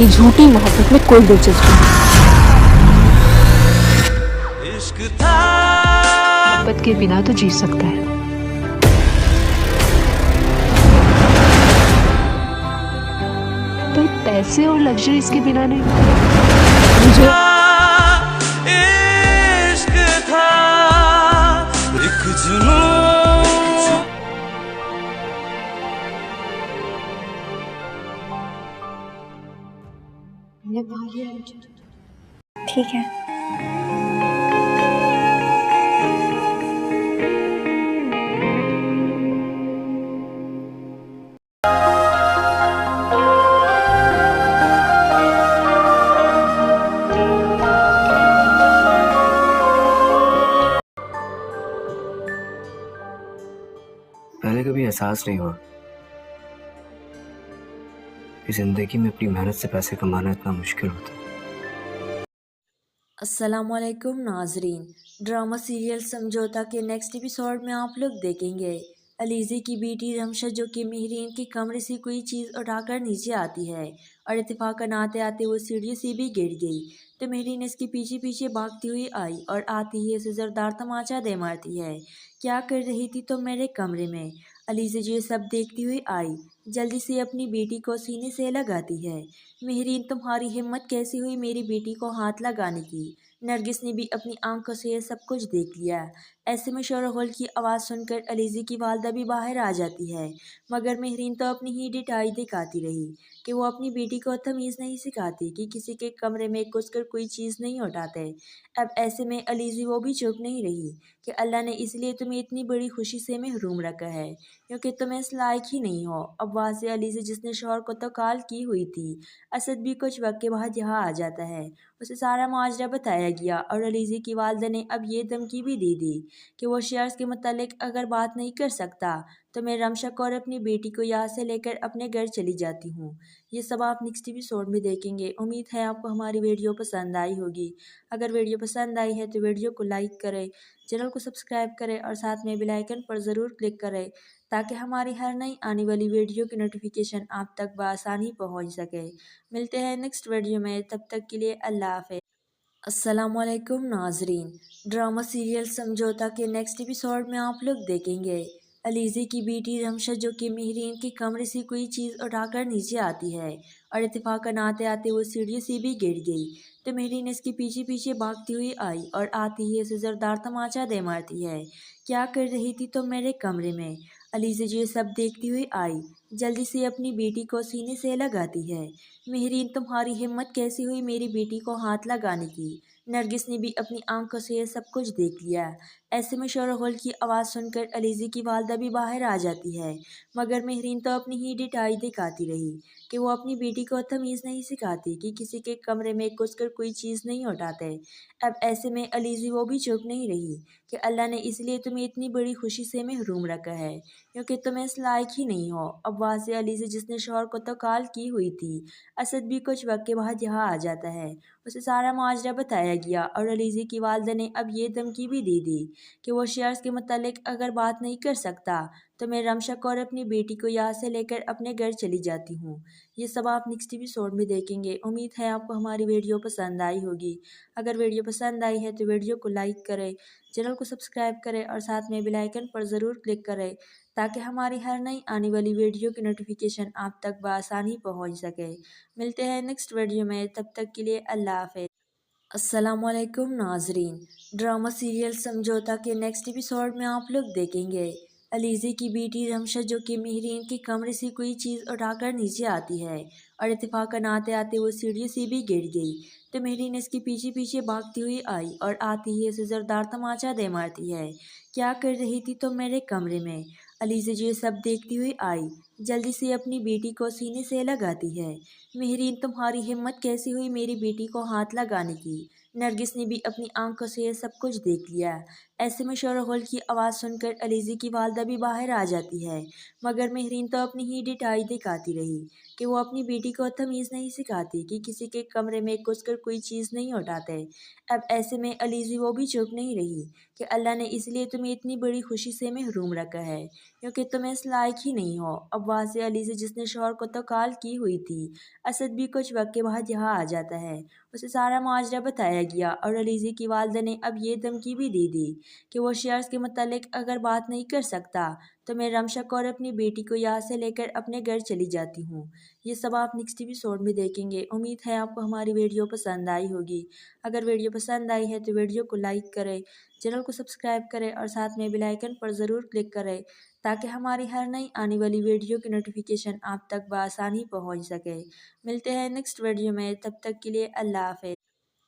ये झूठी मोहब्बत में कोई दिलचस्पी नहीं। मोहब्बत के बिना तो जी सकता है, पर पैसे और लग्जरीज के बिना नहीं। मुझे इश्क था एक जुनून। ठीक है। पहले कभी एहसास नहीं हुआ कि जिंदगी में अपनी मेहनत से पैसे कमाना इतना मुश्किल होता है। अस्सलामुअलैकुम नाजरीन, ड्रामा सीरियल समझौता के नेक्स्ट एपिसोड में आप लोग देखेंगे अलीज़े की बेटी रमशा जो कि मेहरीन के कमरे से कोई चीज़ उठाकर नीचे आती है और इत्तेफाकन आते आते वो सीढ़ी से भी गिर गई तो मेहरीन इसके पीछे पीछे भागती हुई आई और आती ही इसे ज़ोरदार तमाचा दे मारती है। क्या कर रही थी तो मेरे कमरे में। अलीज़े जो ये सब देखती हुई आई, जल्दी से अपनी बेटी को सीने से लगाती है। मेहरीन, तुम्हारी हिम्मत कैसी हुई मेरी बेटी को हाथ लगाने की। नरगिस ने भी अपनी आंखों से यह सब कुछ देख लिया। ऐसे में शोरगुल की आवाज़ सुनकर अलीज़े की वालदा भी बाहर आ जाती है, मगर मेहरीन तो अपनी ही डिटाई दिखाती रही कि वो अपनी बेटी को तमीज़ नहीं सिखाती कि किसी के कमरे में घुसकर कोई चीज़ नहीं उठाते। अब ऐसे में अलीज़े वो भी चुप नहीं रही कि अल्लाह ने इसलिए तुम्हें इतनी बड़ी खुशी से महरूम रखा है क्योंकि तुम इस लायक ही नहीं हो। अब वहाँ से अलीज़े जिसने शौहर को तो कॉल की हुई थी, असद भी कुछ वक्त के बाद यहाँ आ जाता है। उसे सारा माजरा बताया गया और अलीज़े की वालदा ने अब ये धमकी भी दे दी कि वो शेयर्स के मुतालिक अगर बात नहीं कर सकता तो मैं रमशा को और अपनी बेटी को यहाँ से लेकर अपने घर चली जाती हूँ। ये सब आप नेक्स्ट एपिसोड में देखेंगे। उम्मीद है आपको हमारी वीडियो पसंद आई होगी। अगर वीडियो पसंद आई है तो वीडियो को लाइक करें, चैनल को सब्सक्राइब करें और साथ में बेल आइकन पर ज़रूर क्लिक करें ताकि हमारी हर नई आने वाली वीडियो की नोटिफिकेशन आप तक बआसानी पहुँच सके। मिलते हैं नेक्स्ट वीडियो में, तब तक के लिए अल्लाह हाफ़िज़। अस्सलामुअलैकुम नाजरीन, ड्रामा सीरियल समझौता के नेक्स्ट एपिसोड में आप लोग देखेंगे अलीज़े की बेटी रमशा जो कि मेहरीन के कमरे से कोई चीज़ उठाकर नीचे आती है और इत्तेफाकन आते आते वो सीढ़ियों से भी गिर गई तो मेहरीन इसके पीछे पीछे भागती हुई आई और आती ही इसे ज़ोरदार तमाचा दे मारती है। क्या कर रही थी तो मेरे कमरे में। अलीज़े जो ये सब देखती हुई आई, जल्दी से अपनी बेटी को सीने से लगाती है। मेहरीन, तुम्हारी हिम्मत कैसी हुई मेरी बेटी को हाथ लगाने की। नरगिस ने भी अपनी आंखों से यह सब कुछ देख लिया। ऐसे में शोरगुल की आवाज़ सुनकर अलीज़े की वालदा भी बाहर आ जाती है, मगर मेहरीन तो अपनी ही डिटाई दिखाती रही कि वो अपनी बेटी को तमीज़ नहीं सिखाती कि किसी के कमरे में घुसकर कोई चीज़ नहीं उठाते। अब ऐसे में अलीज़े वो भी चुप नहीं रही कि अल्लाह ने इसलिए तुम्हें इतनी बड़ी खुशी से महरूम रखा है क्योंकि तुम इस लायक ही नहीं हो। अब वहाँ से अलीज़े जिसने शौहर को तो कॉल की हुई थी, असद भी कुछ वक्त के बाद यहाँ आ जाता है। उसे सारा माजरा बताया गया और अलीज़े की वालदा ने अब ये धमकी भी दे दी कि वो शेयर्स के मुतालिक अगर बात नहीं कर सकता तो मैं रमशा को और अपनी बेटी को यहाँ से लेकर अपने घर चली जाती हूँ। ये सब आप नेक्स्ट एपिसोड में देखेंगे। उम्मीद है आपको हमारी वीडियो पसंद आई होगी। अगर वीडियो पसंद आई है तो वीडियो को लाइक करें, चैनल को सब्सक्राइब करें और साथ में बेल आइकन पर ज़रूर क्लिक करें ताकि हमारी हर नई आने वाली वीडियो की नोटिफिकेशन आप तक बआसानी पहुँच सके। मिलते हैं नेक्स्ट वीडियो में, तब तक के लिए अल्लाह हाफ़िज़। अस्सलामुअलैकुम नाजरीन, ड्रामा सीरियल समझौता के नेक्स्ट एपिसोड में आप लोग देखेंगे अलीज़े की बेटी रमशा जो कि मेहरीन के कमरे से कोई चीज़ उठाकर नीचे आती है और इत्तेफाकन आते आते वो सीढ़ियों से भी गिर गई तो मेहरीन इसके पीछे पीछे भागती हुई आई और आती ही इसे ज़ोरदार तमाचा दे मारती है। क्या कर रही थी तो मेरे कमरे में। अलीज़े जो ये सब देखती हुई आई, जल्दी से अपनी बेटी को सीने से लगाती है। मेहरीन, तुम्हारी हिम्मत कैसी हुई मेरी बेटी को हाथ लगाने की। نرگس نے بھی اپنی آنکھوں سے یہ سب کچھ دیکھ لیا۔ ایسے میں شور و غل کی آواز سن کر علیزی کی والدہ بھی باہر آ جاتی ہے، مگر مہرین تو اپنی ہی ڈٹائی دکھاتی رہی کہ وہ اپنی بیٹی کو تمیز نہیں سکھاتی کہ کسی کے کمرے میں گھس کر کوئی چیز نہیں اٹھاتے۔ اب ایسے میں علیزی وہ بھی چپ نہیں رہی کہ اللہ نے اس لیے تمہیں اتنی بڑی خوشی سے محروم رکھا ہے کیونکہ تم اس لائق ہی نہیں ہو۔ اب وہاں سے علیزی جس نے شوہر کو تو کال کی ہوئی تھی، اسد بھی کچھ وقت کے بعد یہاں آ جاتا ہے۔ اسے سارا ماجرا بتایا گیا اور علیزی کی والدہ نے اب یہ دھمکی بھی دی دی کہ وہ شیئرز کے متعلق اگر بات نہیں کر سکتا تو میں رمشا کو اور اپنی بیٹی کو یہاں سے لے کر اپنے گھر چلی جاتی ہوں۔ یہ سب آپ نیکسٹ ایپیسوڈ میں دیکھیں گے۔ امید ہے آپ کو ہماری ویڈیو پسند آئی ہوگی۔ اگر ویڈیو پسند آئی ہے تو ویڈیو کو لائک کریں، چینل کو سبسکرائب کریں اور ساتھ میں بیل آئیکن پر ضرور کلک کریں تاکہ ہماری ہر نئی آنے والی ویڈیو کی نوٹیفیکیشن آپ تک بآسانی پہنچ سکے۔ ملتے ہیں نیکسٹ ویڈیو میں، تب تک کے لیے اللہ حافظ۔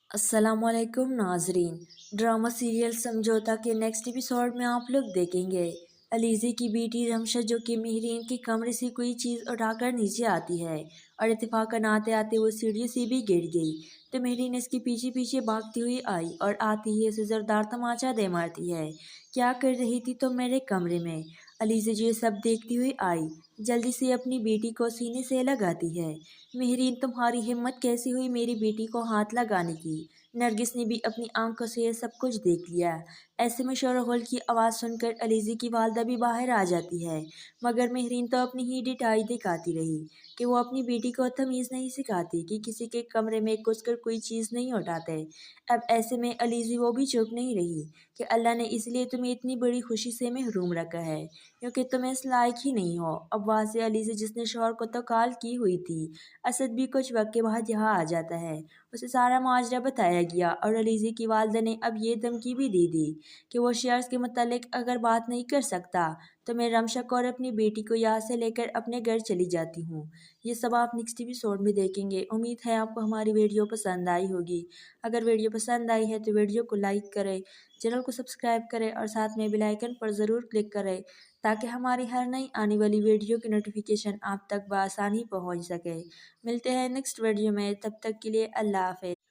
السلام علیکم ناظرین، ڈرامہ سیریل سمجھوتا کے نیکسٹ ایپیسوڈ میں آپ لوگ دیکھیں گے علیزی کی بیٹی رمشا جو کہ مہرین کے کمرے سے کوئی چیز اٹھا کر نیچے آتی ہے اور اتفاقاً آتے آتے وہ سیڑھیوں سے بھی گر گئی تو مہرین اس کے پیچھے پیچھے بھاگتی ہوئی آئی اور آتی ہی اسے زوردار تماچا دے مارتی ہے۔ کیا کر رہی تھی تم میرے کمرے میں؟ علیزی جو یہ سب دیکھتی ہوئی آئی، جلدی سے اپنی بیٹی کو سینے سے لگاتی ہے۔ مہرین تمہاری ہمت کیسی ہوئی میری بیٹی کو ہاتھ لگانے کی؟ نرگس نے بھی اپنی آنکھوں سے یہ سب کچھ دیکھ لیا۔ ایسے میں شور و غل کی آواز سن کر علیزی کی والدہ بھی باہر آ جاتی ہے، مگر مہرین تو اپنی ہی ڈٹائی دکھاتی رہی کہ وہ اپنی بیٹی کو تمیز نہیں سکھاتی کہ کسی کے کمرے میں گھس کر کوئی چیز نہیں اٹھاتے۔ اب ایسے میں علیزی وہ بھی چپ نہیں رہی کہ اللہ نے اس لیے تمہیں اتنی بڑی خوشی سے محروم رکھا ہے کیونکہ تم اس لائق ہی نہیں ہو۔ اب وہاں سے علیزی جس نے شوہر کو تو کال کی ہوئی تھی، اسد بھی کچھ وقت کے بعد یہاں آ جاتا ہے۔ اسے سارا ماجرا بتایا گیا اور علیزی کی والدہ نے اب یہ دھمکی بھی دی دی کہ وہ شیئرز کے متعلق اگر بات نہیں کر سکتا تو میں رمشا کو اور اپنی بیٹی کو یہاں سے لے کر اپنے گھر چلی جاتی ہوں۔ یہ سب آپ نیکسٹ ایپیسوڈ میں دیکھیں گے۔ امید ہے آپ کو ہماری ویڈیو پسند آئی ہوگی۔ اگر ویڈیو پسند آئی ہے تو ویڈیو کو لائک کریں، چینل کو سبسکرائب کریں اور ساتھ میں بیل آئیکن پر ضرور کلک کریں تاکہ ہماری ہر نئی آنے والی ویڈیو کی نوٹیفیکیشن آپ تک بآسانی پہنچ سکے۔ ملتے ہیں نیکسٹ ویڈیو میں، تب تک کے لیے اللہ حافظ۔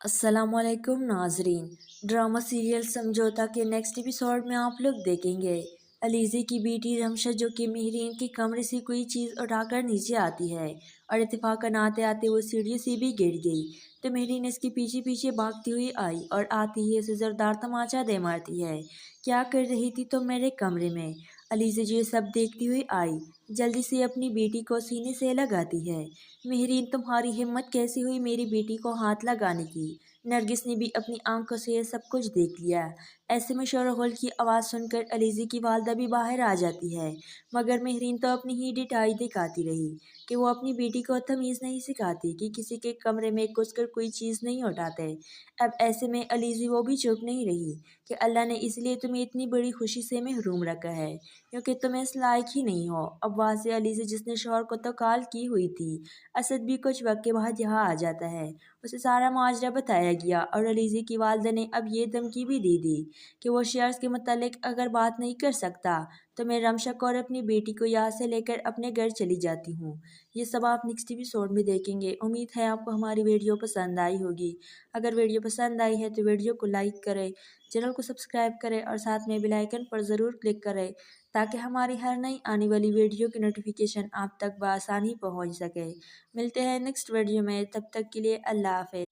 السلام علیکم ناظرین، ڈرامہ سیریل سمجھوتا کے نیکسٹ ایپیسوڈ میں آپ لوگ دیکھیں گے علیزی کی بیٹی رمشا جو کہ مہرین کے کمرے سے کوئی چیز اٹھا کر نیچے آتی ہے اور اتفاقاً آتے آتے وہ سیڑھیوں سے بھی گر گئی تو مہرین اس کے پیچھے پیچھے بھاگتی ہوئی آئی اور آتی ہی اسے زوردار تماچا دے مارتی ہے۔ کیا کر رہی تھی تم میرے کمرے میں؟ علیزی جو یہ سب دیکھتی ہوئی آئی، جلدی سے اپنی بیٹی کو سینے سے لگاتی ہے۔ مہرین تمہاری ہمت کیسی ہوئی میری بیٹی کو ہاتھ لگانے کی؟ نرگس نے بھی اپنی آنکھوں سے یہ سب کچھ دیکھ لیا۔ ایسے میں شور و غل کی آواز سن کر علیزی کی والدہ بھی باہر آ جاتی ہے، مگر مہرین تو اپنی ہی ڈٹائی دکھاتی رہی کہ وہ اپنی بیٹی کو تمیز نہیں سکھاتی کہ کسی کے کمرے میں گھس کر کوئی چیز نہیں اٹھاتے۔ اب ایسے میں علیزی وہ بھی چپ نہیں رہی کہ اللہ نے اس لیے تمہیں اتنی بڑی خوشی سے محروم رکھا ہے کیونکہ تم اس لائق ہی نہیں ہو۔ اب وہاں سے علیزی جس نے شوہر کو تو کال کی ہوئی تھی، اسد بھی کچھ وقت کے بعد یہاں آ جاتا ہے۔ اسے سارا ماجرا بتایا گیا اور علیزی کی والدہ نے اب یہ دھمکی بھی دی دی کہ وہ شیئرز کے متعلق اگر بات نہیں کر سکتا تو میں رمشا کو اور اپنی بیٹی کو یہاں سے لے کر اپنے گھر چلی جاتی ہوں۔ یہ سب آپ نیکسٹ ایپیسوڈ میں دیکھیں گے۔ امید ہے آپ کو ہماری ویڈیو پسند آئی ہوگی۔ اگر ویڈیو پسند آئی ہے تو ویڈیو کو لائک کریں، چینل کو سبسکرائب کریں اور ساتھ میں بیل آئیکن پر ضرور کلک کریں تاکہ ہماری ہر نئی آنے والی ویڈیو کی نوٹیفیکیشن آپ تک بآسانی پہنچ سکے۔ ملتے ہیں نیکسٹ ویڈیو میں، تب تک کے لیے اللہ حافظ۔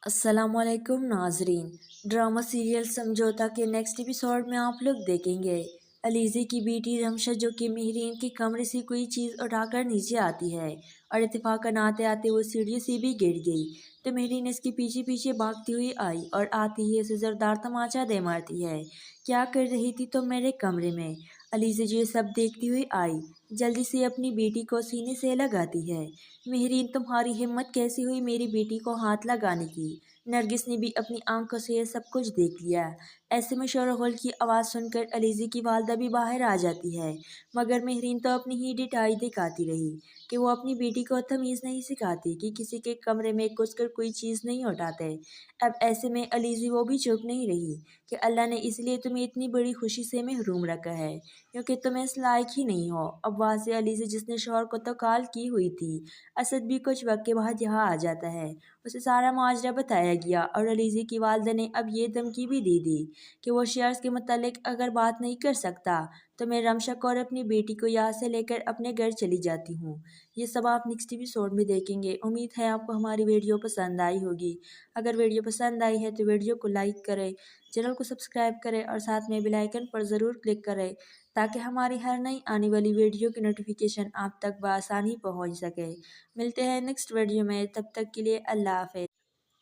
السلام علیکم ناظرین، ڈرامہ سیریل سمجھوتا کے نیکسٹ ایپیسوڈ میں آپ لوگ دیکھیں گے علیزی کی بیٹی رمشا جو کہ مہرین کے کمرے سے کوئی چیز اٹھا کر نیچے آتی ہے اور اتفاقاً آتے آتے وہ سیڑھیوں سے بھی گر گئی تو مہرین اس کے پیچھے پیچھے بھاگتی ہوئی آئی اور آتی ہی اسے زوردار تماچا دے مارتی ہے۔ کیا کر رہی تھی تم میرے کمرے میں؟ علیزی جو یہ سب دیکھتی ہوئی آئی، جلدی سے اپنی بیٹی کو سینے سے لگاتی ہے۔ مہرین تمہاری ہمت کیسی ہوئی میری بیٹی کو ہاتھ لگانے کی؟ نرگس نے بھی اپنی آنکھوں سے یہ سب کچھ دیکھ لیا۔ ایسے میں شور و غل کی آواز سن کر علیزی کی والدہ بھی باہر آ جاتی ہے، مگر مہرین تو اپنی ہی ڈٹائی دکھاتی رہی کہ وہ اپنی بیٹی کو تمیز نہیں سکھاتی کہ کسی کے کمرے میں گھس کر کوئی چیز نہیں اٹھاتے۔ اب ایسے میں علیزی وہ بھی چپ نہیں رہی کہ اللہ نے اس لیے تمہیں اتنی بڑی خوشی سے محروم رکھا ہے کیونکہ تم اس لائق ہی نہیں ہو۔ اب وہاں سے علیزی جس نے شوہر کو تو کال کی ہوئی تھی، اسد بھی کچھ وقت کے بعد یہاں آ جاتا ہے۔ اسے سارا ماجرا بتایا गया और अलीज़े की वालदा ने अब ये धमकी भी दे दी कि वो शेयर्स के मुतालिक अगर बात नहीं कर सकता तो मैं रमशा कौर अपनी बेटी को यहाँ से लेकर अपने घर चली जाती हूँ। ये सब आप नेक्स्ट एपिसोड में देखेंगे। उम्मीद है आपको हमारी वीडियो पसंद आई होगी। अगर वीडियो पसंद आई है तो वीडियो को लाइक करें, चैनल को सब्सक्राइब करें और साथ में बेल आइकन पर ज़रूर क्लिक करें ताकि हमारी हर नई आने वाली वीडियो की नोटिफिकेशन आप तक बआसानी पहुँच सके। मिलते हैं नेक्स्ट वीडियो में, तब तक के लिए अल्लाह हाफ़िज़।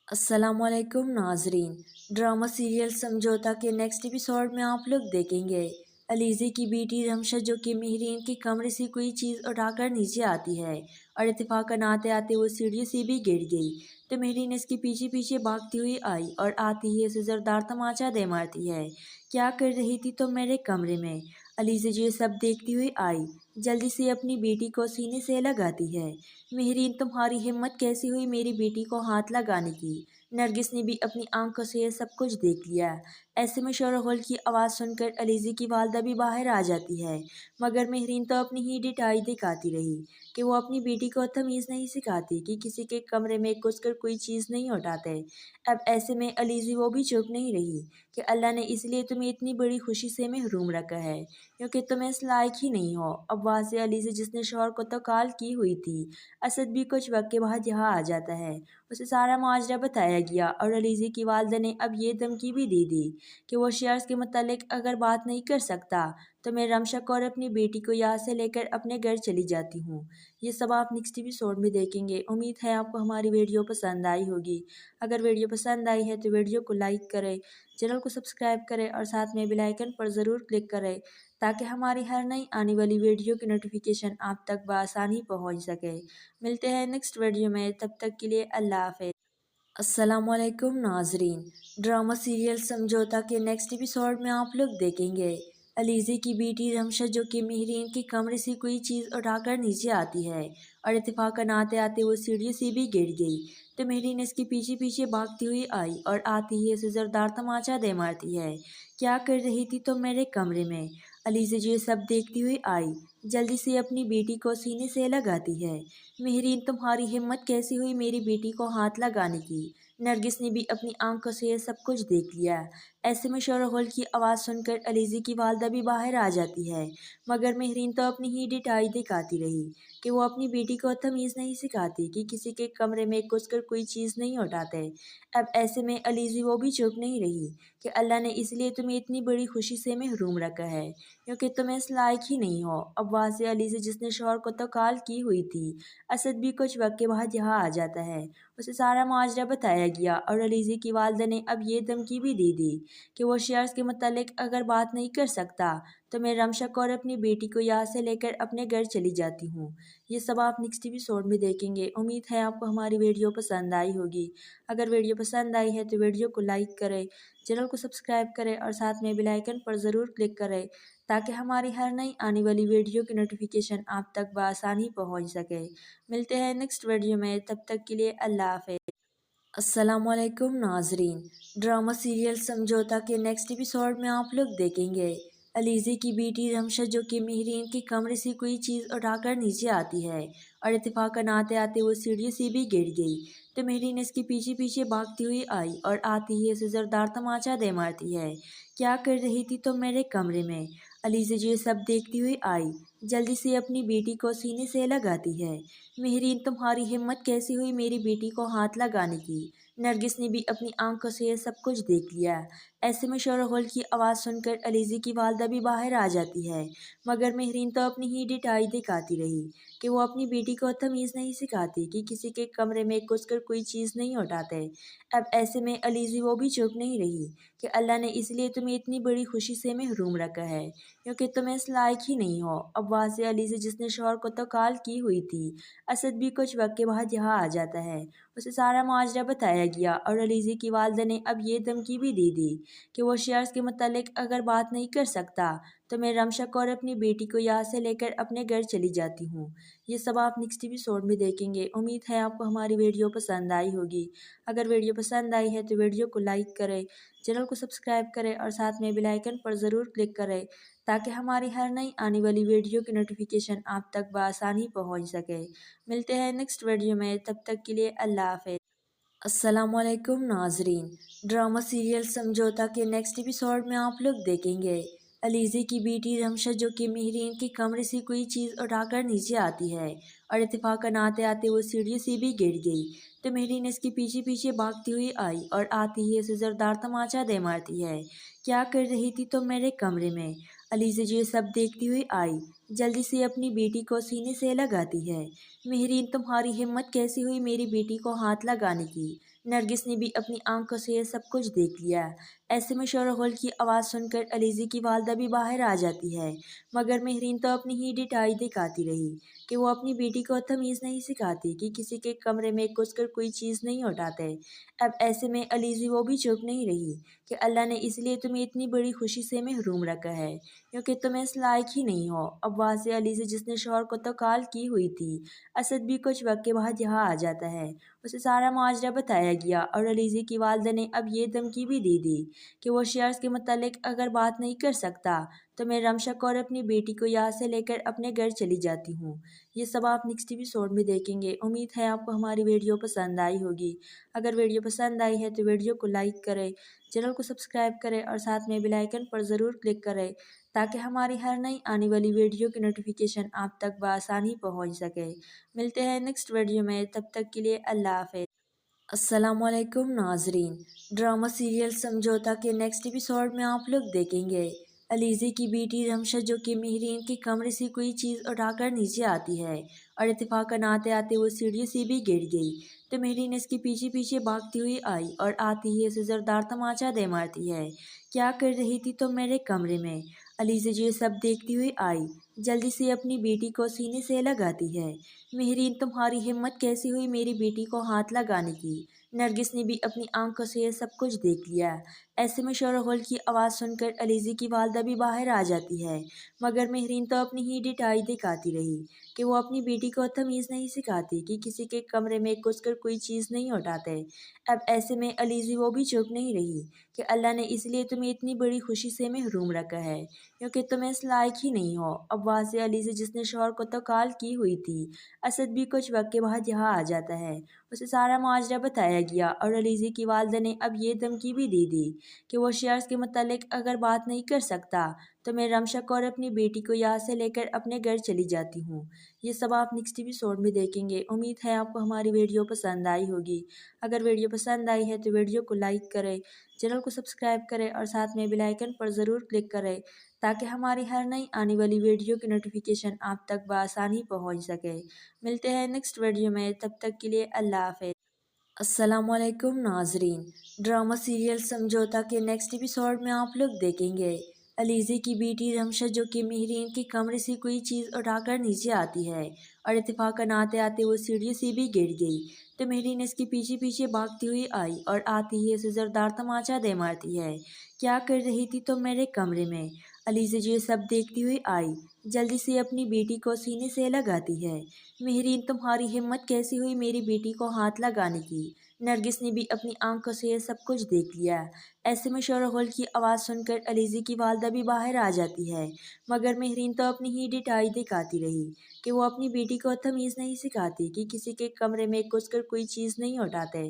अस्सलामुअलैकुम नाजरीन, ड्रामा सीरियल समझौता के नेक्स्ट एपिसोड में आप लोग देखेंगे अलीज़े की बेटी रमशा जो कि मेहरीन के कमरे से कोई चीज़ उठाकर नीचे आती है और इत्तेफाकन आते आते वो सीढ़ियों से भी गिर गई तो मेहरीन इसके पीछे पीछे भागती हुई आई और आती ही उसे ज़ोरदार तमाचा दे मारती है। क्या कर रही थी तो मेरे कमरे में? अलीज़े जो ये सब देखती हुई आई जल्दी से अपनी बेटी को सीने से लगाती है। मेहरीन, तुम्हारी हिम्मत कैसी हुई मेरी बेटी को हाथ लगाने की? नरगिस ने भी अपनी आंखों से ये सब कुछ देख लिया। ऐसे में शोरगुल की आवाज़ सुनकर अलीज़े की वालदा भी बाहर आ जाती है, मगर मेहरीन तो अपनी ही डिठाई दिखाती रही कि वो अपनी बेटी को तमीज़ नहीं सिखाती कि किसी के कमरे में घुसकर कोई चीज़ नहीं उठाते। अब ऐसे में अलीज़े वो भी चुप नहीं रही कि अल्लाह ने इसलिए तुम्हें इतनी बड़ी खुशी से महरूम रखा है क्योंकि तुम इस लायक ही नहीं हो। अब वहाँ से अलीज़े जिसने शौहर को तो कॉल की हुई थी, असद भी कुछ वक्त के बाद यहाँ आ जाता है। उसे सारा माजरा बताया गया और अलीज़े की वालदा ने अब ये धमकी भी दे दी कि वो शेयर्स के मुतालिक अगर बात नहीं कर सकता तो मैं रमशा कौर अपनी बेटी को यहाँ से लेकर अपने घर चली जाती हूँ। ये सब आप नेक्स्ट एपिसोड में देखेंगे। उम्मीद है आपको हमारी वीडियो पसंद आई होगी। अगर वीडियो पसंद आई है तो वीडियो को लाइक करें, चैनल को सब्सक्राइब करें और साथ में बेल आइकन पर ज़रूर क्लिक करें ताकि हमारी हर नई आने वाली वीडियो की नोटिफिकेशन आप तक बआसानी पहुँच सके। मिलते हैं नेक्स्ट वीडियो में, तब तक के लिए अल्लाह हाफ़िज़। अस्सलामुअलैकुम नाजरीन, ड्रामा सीरियल समझौता के नेक्स्ट एपिसोड में आप लोग देखेंगे अलीज़े की बेटी रमशा जो कि मेहरीन के कमरे से कोई चीज़ उठाकर नीचे आती है और इत्तेफाकन आते आते वो सीढ़ियों से भी गिर गई तो मेहरीन इसके पीछे पीछे भागती हुई आई और आती ही उसे ज़ोरदार तमाचा दे मारती है। क्या कर रही थी तो मेरे कमरे में? अलीज़े जो ये सब देखती हुई आई जल्दी से अपनी बेटी को सीने से लगाती है। मेहरीन, तुम्हारी हिम्मत कैसी हुई मेरी बेटी को हाथ लगाने की? नरगिस ने भी अपनी आंखों से ये सब कुछ देख लिया। ऐसे में शोरगुल की आवाज़ सुनकर अलीज़े की वालदा भी बाहर आ जाती है, मगर मेहरीन तो अपनी ही डिठाई दिखाती रही कि वो अपनी बेटी को तमीज़ नहीं सिखाती कि किसी के कमरे में घुसकर कोई चीज़ नहीं उठाते। अब ऐसे में अलीज़े वो भी चुप नहीं रही कि अल्लाह ने इसलिए तुम्हें इतनी बड़ी खुशी से महरूम रखा है क्योंकि तुम इस लायक ही नहीं हो। अब वहाँ से अलीज़े जिसने शौहर को तो कॉल की हुई थी, असद भी कुछ वक्त के बाद यहाँ आ जाता है। उसे सारा माजरा बताया गया और अलीज़े की वालदा ने अब ये धमकी भी दे दी कि वो शेयर्स के मुतालिक अगर बात नहीं कर सकता तो मैं रमशा कौर अपनी बेटी को यहाँ से लेकर अपने घर चली जाती हूँ। ये सब आप नेक्स्ट एपिसोड में देखेंगे। उम्मीद है आपको हमारी वीडियो पसंद आई होगी। अगर वीडियो पसंद आई है तो वीडियो को लाइक करें, चैनल को सब्सक्राइब करें और साथ में बेल आइकन पर ज़रूर क्लिक करें ताकि हमारी हर नई आने वाली वीडियो की नोटिफिकेशन आप तक बआसानी पहुँच सके। मिलते हैं नेक्स्ट वीडियो में, तब तक के लिए अल्लाह हाफ़िज़। अस्सलामुअलैकुम नाजरीन, ड्रामा सीरियल समझौता के नेक्स्ट एपिसोड में आप लोग देखेंगे अलीज़े की बेटी रमशा जो कि मेहरीन के कमरे से कोई चीज़ उठाकर नीचे आती है और इत्तेफाकन आते आते वो सीढ़ियों से भी गिर गई तो मेहरीन इसके पीछे पीछे भागती हुई आई और आती ही उसे ज़ोरदार तमाचा दे मारती है। क्या कर रही थी तो मेरे कमरे में? अलीज़े जो ये सब देखती हुई आई जल्दी से अपनी बेटी को सीने से लगाती है। मेहरीन, तुम्हारी हिम्मत कैसी हुई मेरी बेटी को हाथ लगाने की? नरगिस ने भी अपनी आंखों से ये सब कुछ देख लिया। ऐसे में शोरगुल की आवाज़ सुनकर अलीज़े की वालदा भी बाहर आ जाती है, मगर मेहरीन तो अपनी ही डिठाई दिखाती रही कि वो अपनी बेटी को तमीज़ नहीं सिखाती कि किसी के कमरे में घुसकर कोई चीज़ नहीं उठाते। अब ऐसे में अलीज़े वो भी चुप नहीं रही कि अल्लाह ने इसलिए तुम्हें इतनी बड़ी खुशी से महरूम रखा है क्योंकि तुम इस लायक ही नहीं हो। अब वहाँ से अलीज़े जिसने शौहर को तो कॉल की हुई थी, असद भी कुछ वक्त के बाद यहाँ आ जाता है। उसे सारा माजरा बताया गया और अलीज़े की वालदा ने अब ये धमकी भी दे दी कि वो शेयर्स के मुतालिक अगर बात नहीं कर सकता तो मैं रमशा कौर अपनी बेटी को यहाँ से लेकर अपने घर चली जाती हूँ। ये सब आप नेक्स्ट एपिसोड में देखेंगे। उम्मीद है आपको हमारी वीडियो पसंद आई होगी। अगर वीडियो पसंद आई है तो वीडियो को लाइक करें, चैनल को सब्सक्राइब करें और साथ में बेल आइकन पर ज़रूर क्लिक करें ताकि हमारी हर नई आने वाली वीडियो की नोटिफिकेशन आप तक बआसानी पहुँच सके। मिलते हैं नेक्स्ट वीडियो में, तब तक के लिए अल्लाह हाफ़िज़। अस्सलाम वालेकुम नाजरीन। ड्रामा सीरियल समझौता के नेक्स्ट एपिसोड में आप लोग देखेंगे अलीज़े की बेटी रमशा जो कि मेहरीन के कमरे से कोई चीज़ उठाकर नीचे आती है और इत्तेफाकन आते आते वो सीढ़ियों से भी गिर गई। तो मेहरीन इसके पीछे पीछे भागती हुई आई और आती ही उसे ज़ोरदार तमाचा दे मारती है। क्या कर रही थी तुम मेरे कमरे में? अलीज़ा जो ये सब देखती हुई आई, जल्दी से अपनी बेटी को सीने से लगाती है। मेहरीन तुम्हारी हिम्मत कैसी हुई मेरी बेटी को हाथ लगाने की? नरगिस ने भी अपनी आंखों से ये सब कुछ देख लिया। ऐसे में शोरगुल की आवाज़ सुनकर अलीज़ा की वालदा भी बाहर आ जाती है, मगर मेहरीन तो अपनी ही डिठाई दिखाती रही कि वो अपनी बेटी को तमीज़ नहीं सिखाती कि किसी के कमरे में घुसकर कोई चीज़ नहीं उठाते। अब ऐसे में अलीज़ा वो भी चुप नहीं रही कि अल्लाह ने इसलिए तुम्हें इतनी बड़ी खुशी से महरूम रखा है क्योंकि तुम इस लायक ही नहीं हो। अब वहाँ से अलीज़ा जिसने शौहर को तो कॉल की हुई थी, असद भी कुछ वक्त के बाद यहाँ आ जाता है। उसे सारा माजरा बताया गया और अलीज़ा की वालदा ने अब ये धमकी भी दे दी कि वो शेयर्स के मुतालिक अगर बात नहीं कर सकता तो मैं रमशा को और अपनी बेटी को यहाँ से लेकर अपने घर चली जाती हूँ। ये सब आप नेक्स्ट एपिसोड में देखेंगे। उम्मीद है आपको हमारी वीडियो पसंद आई होगी। अगर वीडियो पसंद आई है तो वीडियो को लाइक करें, चैनल को सब्सक्राइब करें और साथ में बेल आइकन पर ज़रूर क्लिक करें ताकि हमारी हर नई आने वाली वीडियो की नोटिफिकेशन आप तक बआसानी पहुँच सके। मिलते हैं नेक्स्ट वीडियो में, तब तक के लिए अल्लाह हाफ़िज़। अस्सलाम वालेकुम नाजरीन। ड्रामा सीरियल समझौता के नेक्स्ट एपिसोड में आप लोग देखेंगे अलीज़े की बेटी रमशा जो कि मेहरीन के कमरे से कोई चीज़ उठाकर नीचे आती है और इत्तेफाकन आते आते वो सीढ़ियों से भी गिर गई। तो मेहरीन इसके पीछे पीछे भागती हुई आई और आती ही उसे ज़ोरदार तमाचा दे मारती है। क्या कर रही थी तुम मेरे कमरे में? अलीज़ा जो ये सब देखती हुई आई, जल्दी से अपनी बेटी को सीने से लगाती है। मेहरीन तुम्हारी हिम्मत कैसी हुई मेरी बेटी को हाथ लगाने की? नरगिस ने भी अपनी आंखों से ये सब कुछ देख लिया। ऐसे में शोरगुल की आवाज़ सुनकर अलीज़ा की वालदा भी बाहर आ जाती है, मगर मेहरीन तो अपनी ही डिठाई दिखाती रही कि वो अपनी बेटी को तमीज़ नहीं सिखाती कि किसी के कमरे में घुसकर कोई चीज़ नहीं उठाते। अब ऐसे में अलीज़ा वो भी चुप नहीं रही कि अल्लाह ने इसलिए तुम्हें इतनी बड़ी खुशी से महरूम रखा है क्योंकि तुम इस लायक ही नहीं हो। अब वहाँ से अलीज़ा जिसने शौहर को तो कॉल की हुई थी, असद भी कुछ वक्त के बाद यहाँ आ जाता है। उसे सारा माजरा बताया गया और अलीज़ा की वालदा ने अब ये धमकी भी दे दी कि वो शेयर्स के मुतालिक अगर बात नहीं कर सकता तो मैं रमशा को और अपनी बेटी को यहाँ से लेकर अपने घर चली जाती हूँ। ये सब आप नेक्स्ट एपिसोड में देखेंगे। उम्मीद है आपको हमारी वीडियो पसंद आई होगी। अगर वीडियो पसंद आई है तो वीडियो को लाइक करें, चैनल को सब्सक्राइब करें और साथ में बेल आइकन पर ज़रूर क्लिक करें ताकि हमारी हर नई आने वाली वीडियो की नोटिफिकेशन आप तक बआसानी पहुँच सके। मिलते हैं नेक्स्ट वीडियो में, तब तक के लिए अल्लाह हाफ़िज़। अस्सलाम वालेकुम नाजरीन। ड्रामा सीरियल समझौता के नेक्स्ट एपिसोड में आप लोग देखेंगे अलीज़े की बेटी रमशा जो कि मेहरीन के कमरे से कोई चीज़ उठाकर नीचे आती है और इत्तेफाकन आते आते वो सीढ़ियों से भी गिर गई। तो मेहरीन इसके पीछे पीछे भागती हुई आई और आती ही उसे ज़ोरदार तमाचा दे मारती है। क्या कर रही थी तुम मेरे कमरे में? अलीज़ा जो ये सब देखती हुई आई, जल्दी से अपनी बेटी को सीने से लगाती है। मेहरीन तुम्हारी हिम्मत कैसी हुई मेरी बेटी को हाथ लगाने की? नरगिस ने भी अपनी आंखों से ये सब कुछ देख लिया। ऐसे में शोरगुल की आवाज़ सुनकर अलीज़ा की वालदा भी बाहर आ जाती है, मगर मेहरीन तो अपनी ही डिठाई दिखाती रही कि वो अपनी बेटी को तमीज़ नहीं सिखाती कि किसी के कमरे में घुसकर कोई चीज़ नहीं उठाते।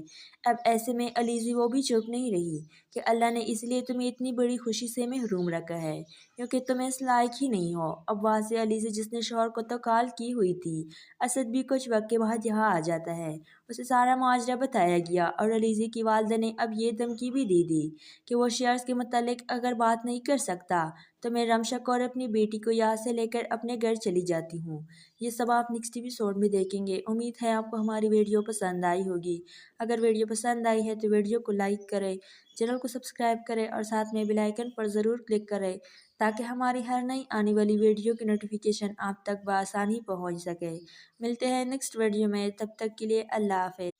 अब ऐसे में अलीज़ा वो भी चुप नहीं रही कि अल्लाह ने इसलिए तुम्हें इतनी बड़ी खुशी से महरूम रखा है क्योंकि तुम इस लायक ही नहीं हो। अब वहाँ से अलीज़ा जिसने शौहर को तो कॉल की हुई थी, असद भी कुछ वक्त के बाद यहाँ आ जाता है। उसे सारा माजरा बताया गया और अलीज़ा की वालदा ने अब ये धमकी भी दे दी कि वो शेयर्स के मुतालिक अगर बात नहीं कर सकता तो मैं रमशा को और अपनी बेटी को यहाँ से लेकर अपने घर चली जाती हूँ। ये सब आप नेक्स्ट एपिसोड में देखेंगे। उम्मीद है आपको हमारी वीडियो पसंद आई होगी। अगर वीडियो पसंद आई है तो वीडियो को लाइक करें, चैनल को सब्सक्राइब करें और साथ में बेल आइकन पर ज़रूर क्लिक करें ताकि हमारी हर नई आने वाली वीडियो की नोटिफिकेशन आप तक बआसानी पहुँच सके। मिलते हैं नेक्स्ट वीडियो में, तब तक के लिए अल्लाह हाफ़िज़।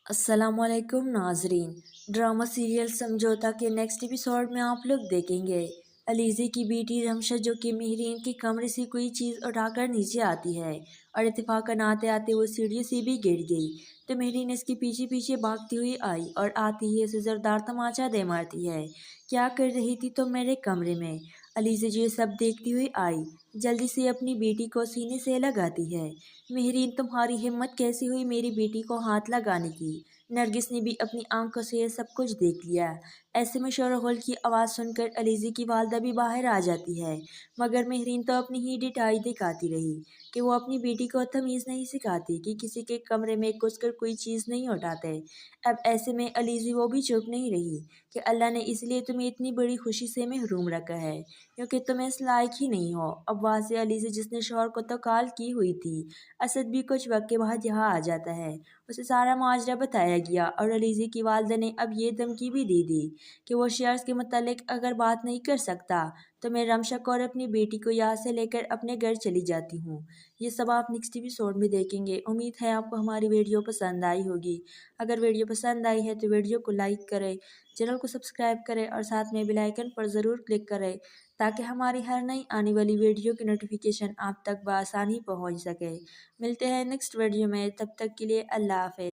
अस्सलाम वालेकुम नाजरीन। ड्रामा सीरियल समझौता के नेक्स्ट एपिसोड में आप लोग देखेंगे अलीज़े की बेटी रमशा जो कि मेहरीन के कमरे से कोई चीज़ उठाकर नीचे आती है और इत्तेफाकन आते आते वो सीढ़ियों से भी गिर गई। तो मेहरीन इसके पीछे पीछे भागती हुई आई और आती ही उसे ज़ोरदार तमाचा दे मारती है। क्या कर रही थी तुम मेरे कमरे में? अलीज़ा जो ये सब देखती हुई आई, जल्दी से अपनी बेटी को सीने से लगाती है। मेहरीन तुम्हारी हिम्मत कैसी हुई मेरी बेटी को हाथ लगाने की? نرگس نے بھی اپنی آنکھوں سے یہ سب کچھ دیکھ لیا۔ ایسے میں شور و غل کی آواز سن کر علیزی کی والدہ بھی باہر آ جاتی ہے، مگر مہرین تو اپنی ہی ڈٹائی دکھاتی رہی کہ وہ اپنی بیٹی کو تمیز نہیں سکھاتی کہ کسی کے کمرے میں گھس کر کوئی چیز نہیں اٹھاتے۔ اب ایسے میں علیزی وہ بھی چپ نہیں رہی کہ اللہ نے اس لیے تمہیں اتنی بڑی خوشی سے محروم رکھا ہے کیونکہ تم اس لائق ہی نہیں ہو۔ اب وہاں سے علیزی جس نے شوہر کو تو کال کی ہوئی تھی، اسد بھی کچھ وقت کے بعد یہاں آ جاتا ہے۔ اسے سارا ماجرا بتایا گیا اور علیزی کی والدہ نے اب یہ دھمکی بھی دی کہ وہ شیئرز کے متعلق اگر بات نہیں کر سکتا تو میں رمشک اور اپنی بیٹی کو یہاں سے لے کر اپنے گھر چلی جاتی ہوں۔ یہ سب آپ نیکسٹ ایپیسوڈ میں دیکھیں گے۔ امید ہے آپ کو ہماری ویڈیو پسند آئی ہوگی۔ اگر ویڈیو پسند آئی ہے تو ویڈیو کو لائک کریں، چینل کو سبسکرائب کریں اور ساتھ میں بیل آئیکن پر ضرور کلک کریں تاکہ ہماری ہر نئی آنے والی ویڈیو کی نوٹیفیکیشن آپ تک بآسانی پہنچ سکے۔ ملتے ہیں نیکسٹ ویڈیو میں، تب تک کے لیے اللہ حافظ۔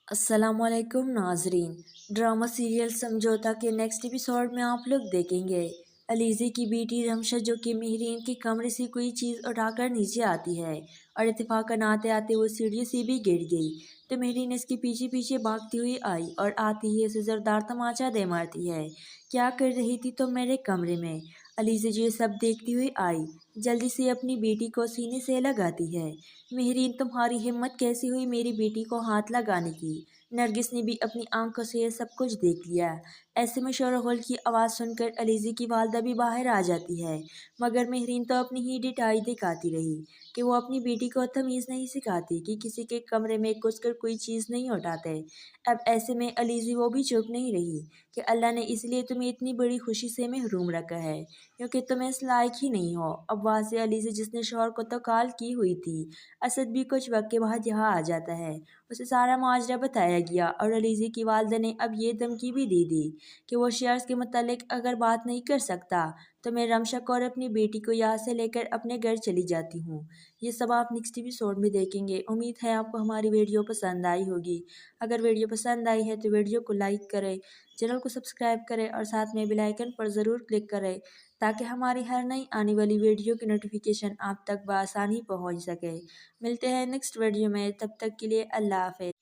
السلام علیکم ناظرین، ڈرامہ سیریل سمجھوتا کے نیکسٹ ایپیسوڈ میں آپ لوگ دیکھیں گے علیزی کی بیٹی رمشا جو کہ مہرین کے کمرے سے کوئی چیز اٹھا کر نیچے آتی ہے اور اتفاقاً آتے آتے وہ سیڑھیوں سے بھی گر گئی تو مہرین اس کے پیچھے پیچھے بھاگتی ہوئی آئی اور آتی ہی اسے زوردار تماچا دے مارتی ہے۔ کیا کر رہی تھی تم میرے کمرے میں؟ علیزی جو یہ سب دیکھتی ہوئی آئی، جلدی سے اپنی بیٹی کو سینے سے لگاتی ہے۔ مہرین تمہاری ہمت کیسی ہوئی میری بیٹی کو ہاتھ لگانے کی؟ نرگس نے بھی اپنی آنکھوں سے یہ سب کچھ دیکھ لیا۔ ایسے میں شور و غل کی آواز سن کر علیزی کی والدہ بھی باہر آ جاتی ہے، مگر مہرین تو اپنی ہی ڈٹائی دکھاتی رہی کہ وہ اپنی بیٹی کو تمیز نہیں سکھاتی کہ کسی کے کمرے میں گھس کر کوئی چیز نہیں اٹھاتے۔ اب ایسے میں علیزی وہ بھی چپ نہیں رہی کہ اللہ نے اس لیے تمہیں اتنی بڑی خوشی سے محروم رکھا ہے کیونکہ تم اس لائق ہی نہیں ہو۔ اب وہاں سے علیزی جس نے شوہر کو تو کال کی ہوئی تھی، اسد بھی کچھ وقت کے بعد یہاں آ جاتا ہے۔ اسے سارا ماجرا بتایا گیا اور علیزی کی والدہ نے اب یہ دھمکی بھی دی کہ وہ شیئرز کے متعلق اگر بات نہیں کر سکتا تو میں رمشک اور اپنی بیٹی کو یہاں سے لے کر اپنے گھر چلی جاتی ہوں۔ یہ سب آپ نیکسٹ ایپیسوڈ میں دیکھیں گے۔ امید ہے آپ کو ہماری ویڈیو پسند آئی ہوگی۔ اگر ویڈیو پسند آئی ہے تو ویڈیو کو لائک کریں، چینل کو سبسکرائب کریں اور ساتھ میں بیل آئیکن پر ضرور کلک کریں تاکہ ہماری ہر نئی آنے والی ویڈیو کی نوٹیفیکیشن آپ تک بآسانی پہنچ سکے۔ ملتے ہیں نیکسٹ ویڈیو میں، تب تک کے لیے اللہ حافظ۔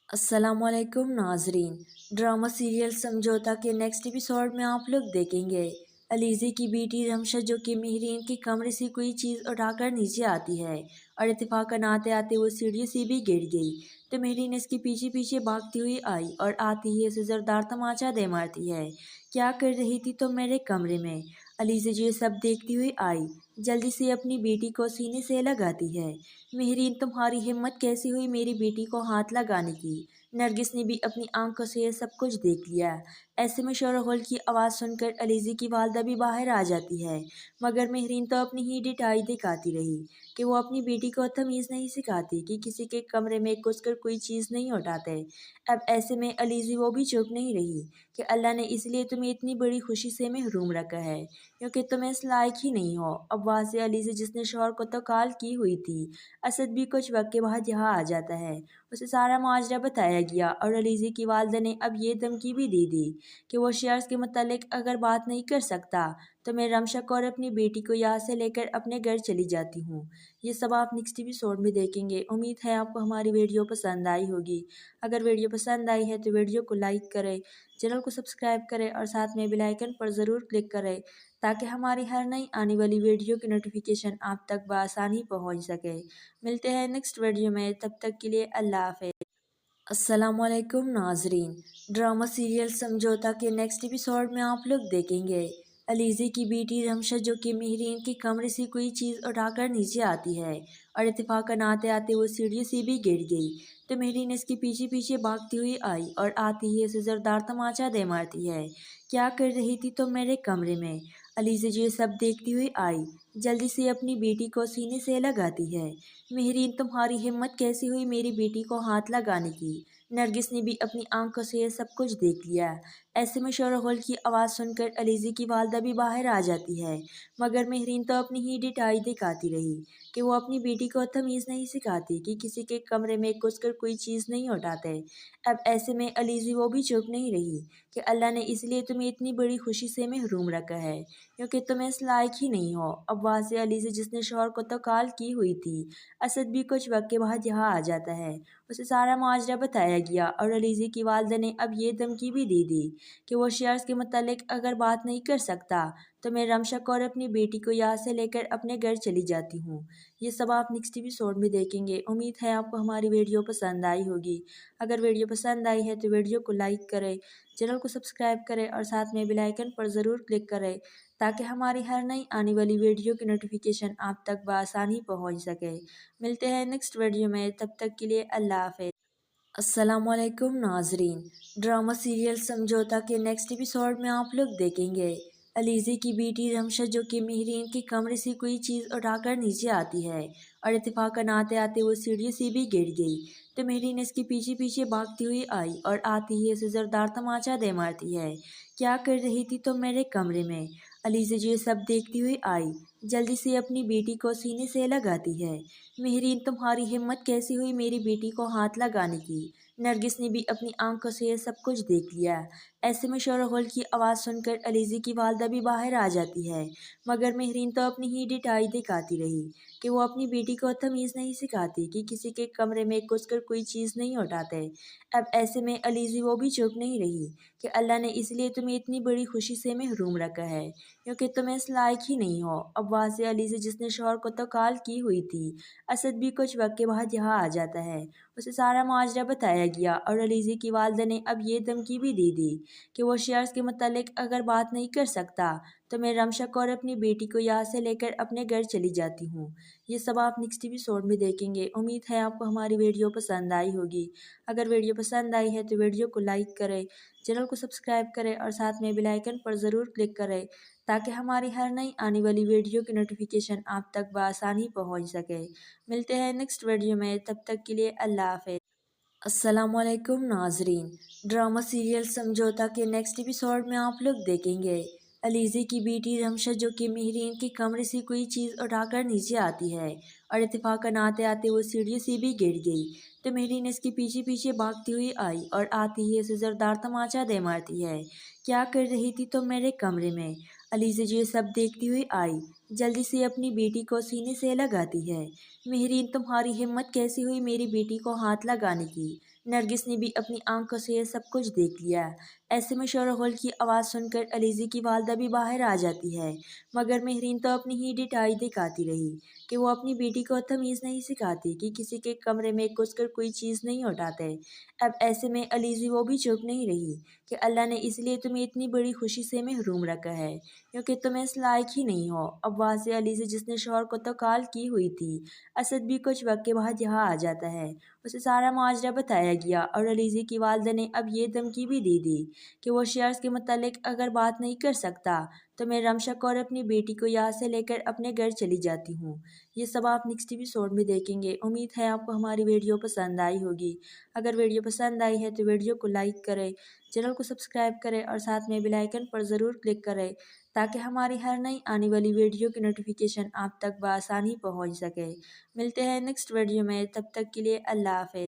السلام علیکم ناظرین، ڈرامہ سیریل سمجھوتا کے نیکسٹ ایپیسوڈ میں آپ لوگ دیکھیں گے علیزی کی بیٹی رمشا جو کہ مہرین کے کمرے سے کوئی چیز اٹھا کر نیچے آتی ہے اور اتفاقاً آتے آتے وہ سیڑھیوں سے بھی گر گئی تو مہرین اس کے پیچھے پیچھے بھاگتی ہوئی آئی اور آتی ہی اسے زوردار تماچا دے مارتی ہے۔ کیا کر رہی تھی تم میرے کمرے میں؟ علیزی جو یہ سب دیکھتی ہوئی آئی، جلدی سے اپنی بیٹی کو سینے سے لگاتی ہے۔ مہرین تمہاری ہمت کیسی ہوئی میری بیٹی کو ہاتھ لگانے کی؟ نرگس نے بھی اپنی آنکھوں سے یہ سب کچھ دیکھ لیا۔ ایسے میں شور و غل کی آواز سن کر علیزی کی والدہ بھی باہر آ جاتی ہے، مگر مہرین تو اپنی ہی ڈٹائی دکھاتی رہی کہ وہ اپنی بیٹی کو تمیز نہیں سکھاتی کہ کسی کے کمرے میں گھس کر کوئی چیز نہیں اٹھاتے۔ اب ایسے میں علیزی وہ بھی چپ نہیں رہی کہ اللہ نے اس لیے تمہیں اتنی بڑی خوشی سے محروم رکھا ہے کیونکہ تم اس لائق ہی نہیں ہو۔ اب وہاں سے علیزی جس نے شوہر کو تو کال کی ہوئی تھی، اسد بھی کچھ وقت کے بعد یہاں آ جاتا ہے۔ اسے سارا ماجرا بتایا گیا اور علیزی کی والدہ نے اب یہ دھمکی بھی دی کہ وہ شیئرز کے متعلق اگر بات نہیں کر سکتا تو میں رمشک اور اپنی بیٹی کو یہاں سے لے کر اپنے گھر چلی جاتی ہوں۔ یہ سب آپ نیکسٹ ایپیسوڈ میں دیکھیں گے۔ امید ہے آپ کو ہماری ویڈیو پسند آئی ہوگی۔ اگر ویڈیو پسند آئی ہے تو ویڈیو کو لائک کریں، چینل کو سبسکرائب کریں اور ساتھ میں بیل آئیکن پر ضرور کلک کریں تاکہ ہماری ہر نئی آنے والی ویڈیو کی نوٹیفیکیشن آپ تک بآسانی پہنچ سکے۔ ملتے ہیں نیکسٹ ویڈیو میں، تب تک کے لیے اللہ حافظ۔ السلام علیکم ناظرین، ڈرامہ سیریل سمجھوتا کے نیکسٹ ایپیسوڈ میں آپ لوگ دیکھیں گے علیزی کی بیٹی رمشا جو کہ مہرین کے کمرے سے کوئی چیز اٹھا کر نیچے آتی ہے اور اتفاقاً آتے آتے وہ سیڑھیوں سے بھی گر گئی تو مہرین اس کے پیچھے پیچھے بھاگتی ہوئی آئی اور آتی ہی اسے زوردار تماچا دے مارتی ہے۔ کیا کر رہی تھی تم میرے کمرے میں؟ علیزی جو یہ سب دیکھتی ہوئی آئی، جلدی سے اپنی بیٹی کو سینے سے لگاتی ہے۔ مہرین تمہاری ہمت کیسی ہوئی میری بیٹی کو ہاتھ لگانے کی؟ نرگس نے بھی اپنی آنکھوں سے یہ سب کچھ دیکھ لیا۔ ایسے میں شور و غل کی آواز سن کر علیزی کی والدہ بھی باہر آ جاتی ہے، مگر مہرین تو اپنی ہی ڈٹائی دکھاتی رہی کہ وہ اپنی بیٹی کو تمیز نہیں سکھاتی کہ کسی کے کمرے میں گھس کر کوئی چیز نہیں اٹھاتے۔ اب ایسے میں علیزی وہ بھی چپ نہیں رہی کہ اللہ نے اس لیے تمہیں اتنی بڑی خوشی سے محروم رکھا ہے کیونکہ تم اس لائق ہی نہیں ہو۔ اب وہاں سے علیزی جس نے شوہر کو تو کال کی ہوئی تھی، اسد بھی کچھ وقت کے بعد یہاں آ جاتا ہے۔ اسے سارا ماجرا بتایا गया और अलीज़े की वालदा ने अब ये धमकी भी दे दी कि वो शेयर्स के मुतालिक अगर बात नहीं कर सकता तो मैं रमशक और अपनी बेटी को यहाँ से लेकर अपने घर चली जाती हूँ। ये सब आप नेक्स्ट एपिसोड में देखेंगे। उम्मीद है आपको हमारी वीडियो पसंद आई होगी। अगर वीडियो पसंद आई है तो वीडियो को लाइक करें, चैनल को सब्सक्राइब करें और साथ में बेल आइकन पर ज़रूर क्लिक करें ताकि हमारी हर नई आने वाली वीडियो की नोटिफिकेशन आप तक बआसानी पहुँच सके। मिलते हैं नेक्स्ट वीडियो में, तब तक के लिए अल्लाह हाफ़िज़। अस्सलामुअलैकुम नाजरीन, ड्रामा सीरियल समझौता के नेक्स्ट एपिसोड में आप लोग देखेंगे अलीज़े की बेटी रमशा जो कि मेहरीन के कमरे से कोई चीज़ उठाकर नीचे आती है और इत्तेफाकन आते आते वो सीढ़ी से भी गिर गई तो मेहरीन इसके पीछे पीछे भागती हुई आई और आती ही इसे ज़ोरदार तमाचा दे मारती है। क्या कर रही थी तो मेरे कमरे में? अलीज़े जो ये सब देखती हुई आई, जल्दी से अपनी बेटी को सीने से लगाती है। मेहरीन, तुम्हारी हिम्मत कैसी हुई मेरी बेटी को हाथ लगाने की? नरगिस ने भी अपनी आंखों से यह सब कुछ देख लिया। ऐसे में शोरगुल की आवाज़ सुनकर अलीज़े की वालदा भी बाहर आ जाती है, मगर मेहरीन तो अपनी ही डिठाई दिखाती रही कि वो अपनी बेटी को तमीज़ नहीं सिखाती कि किसी के कमरे में घुसकर कोई चीज़ नहीं उठाते। अब ऐसे में अलीज़े वो भी चुप नहीं रही कि अल्लाह ने इसलिए तुम्हें इतनी बड़ी खुशी से महरूम रखा है क्योंकि तुम इस लायक ही नहीं हो। अब वहाँ से अलीज़े जिसने शौहर को तो कॉल की हुई थी, असद भी कुछ वक्त के बाद यहाँ आ जाता है। उसे सारा माजरा बताया गया और अलीज़े की वालदा ने अब ये धमकी भी दे दी कि वो शेयर्स के मुतालिक अगर बात नहीं कर सकता तो मैं रमशक और अपनी बेटी को यहाँ से लेकर अपने घर चली जाती हूँ। ये सब आप नेक्स्ट एपिसोड में देखेंगे। उम्मीद है आपको हमारी वीडियो पसंद आई होगी। अगर वीडियो पसंद आई है तो वीडियो को लाइक करें, चैनल को सब्सक्राइब करें और साथ में बेल आइकन पर ज़रूर क्लिक करें ताकि हमारी हर नई आने वाली वीडियो की नोटिफिकेशन आप तक बआसानी पहुँच सके। मिलते हैं नेक्स्ट वीडियो में, तब तक के लिए अल्लाह हाफ़िज़। अस्सलामुअलैकुम नाजरीन, ड्रामा सीरियल समझौता के नेक्स्ट एपिसोड में आप लोग देखेंगे अलीज़े की बेटी रमशा जो कि मेहरीन के कमरे से कोई चीज़ उठाकर नीचे आती है और इत्तेफाकन आते आते वो सीढ़ी से भी गिर गई तो मेहरीन इसके पीछे पीछे भागती हुई आई और आती ही इसे ज़ोरदार तमाचा दे मारती है। क्या कर रही थी तो मेरे कमरे में? अलीज़े जो ये सब देखती हुई आई, जल्दी से अपनी बेटी को सीने से लगाती है। मेहरीन, तुम्हारी हिम्मत कैसी हुई मेरी बेटी को हाथ लगाने की? नरगिस ने भी अपनी आंखों से यह सब कुछ देख लिया। ऐसे में शोरगुल की आवाज़ सुनकर अलीज़े की वालदा भी बाहर आ जाती है, मगर मेहरीन तो अपनी ही डिठाई दिखाती रही कि वो अपनी बेटी को तमीज़ नहीं सिखाती कि किसी के कमरे में घुसकर कोई चीज़ नहीं उठाते। अब ऐसे में अलीज़े वो भी चुप नहीं रही कि अल्लाह ने इसलिए तुम्हें इतनी बड़ी खुशी से महरूम रखा है क्योंकि तुम इस लायक ही नहीं हो। अब वहाँ से अलीज़े जिसने शौहर को तो कॉल की हुई थी, असद भी कुछ वक्त के बाद यहाँ आ जाता है। उसे सारा माजरा बताया गया और अलीज़े की वालदा ने अब ये धमकी भी दे दी कि वो शेयर्स के मुतालिक अगर बात नहीं कर सकता तो मैं रमशक और अपनी बेटी को यहाँ से लेकर अपने घर चली जाती हूँ। ये सब आप नेक्स्ट एपिसोड में देखेंगे। उम्मीद है आपको हमारी वीडियो पसंद आई होगी। अगर वीडियो पसंद आई है तो वीडियो को लाइक करें, चैनल को सब्सक्राइब करें और साथ में बेल आइकन पर ज़रूर क्लिक करें ताकि हमारी हर नई आने वाली वीडियो की नोटिफिकेशन आप तक बआसानी पहुँच सके। मिलते हैं नेक्स्ट वीडियो में, तब तक के लिए अल्लाह हाफ़िज़।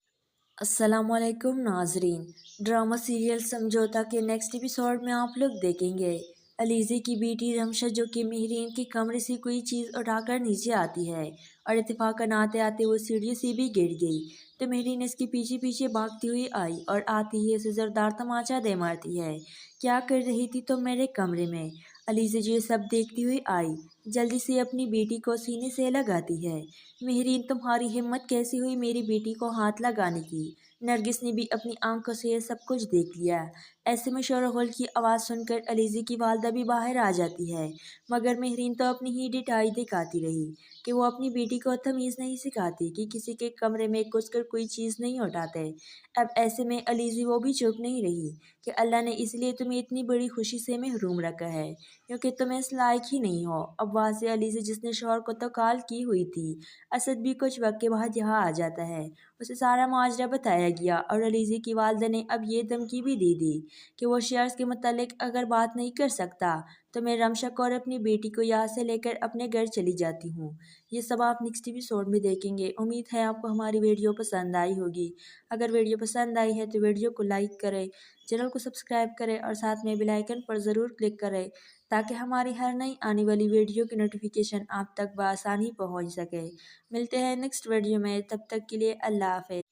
अस्सलामुअलैकुम नाजरीन, ड्रामा सीरियल समझौता के नेक्स्ट एपिसोड में आप लोग देखेंगे अलीज़े की बेटी रमशा जो कि मेहरीन के कमरे से कोई चीज़ उठाकर नीचे आती है और इत्तेफाकन आते आते वो सीढ़ी से भी गिर गई तो मेहरीन इसके पीछे पीछे भागती हुई आई और आती ही इसे ज़ोरदार तमाचा दे मारती है। क्या कर रही थी तो मेरे कमरे में? अलीज़े जो ये सब देखती हुई आई, जल्दी से अपनी बेटी को सीने से लगाती है। मेहरीन, तुम्हारी हिम्मत कैसी हुई मेरी बेटी को हाथ लगाने की? नरगिस ने भी अपनी आंखों से यह सब कुछ देख लिया। ऐसे में शोरगुल की आवाज़ सुनकर अलीज़े की वालदा भी बाहर आ जाती है, मगर मेहरीन तो अपनी ही डिठाई दिखाती रही कि वो अपनी बेटी को तमीज़ नहीं सिखाती कि किसी के कमरे में घुसकर कोई चीज़ नहीं उठाते। अब ऐसे में अलीज़े वो भी चुप नहीं रही कि अल्लाह ने इसलिए तुम्हें इतनी बड़ी खुशी से महरूम रखा है क्योंकि तुम इस लायक ही नहीं हो। अब वहाँ से अलीज़े जिसने शौहर को तो कॉल की हुई थी, असद भी कुछ वक्त के बाद यहाँ आ जाता है। उसे सारा माजरा बताया गया और अलीज़े की वालदा ने अब ये धमकी भी दे दी कि वो शेयर्स के मुतालिक अगर बात नहीं कर सकता तो मैं रमशक और अपनी बेटी को यहाँ से लेकर अपने घर चली जाती हूँ। ये सब आप नेक्स्ट एपिसोड में देखेंगे। उम्मीद है आपको हमारी वीडियो पसंद आई होगी। अगर वीडियो पसंद आई है तो वीडियो को लाइक करें, चैनल को सब्सक्राइब करें और साथ में बेल आइकन पर ज़रूर क्लिक करें ताकि हमारी हर नई आने वाली वीडियो की नोटिफिकेशन आप तक बआसानी पहुँच सके। मिलते हैं नेक्स्ट वीडियो में, तब तक के लिए अल्लाह हाफ़िज़।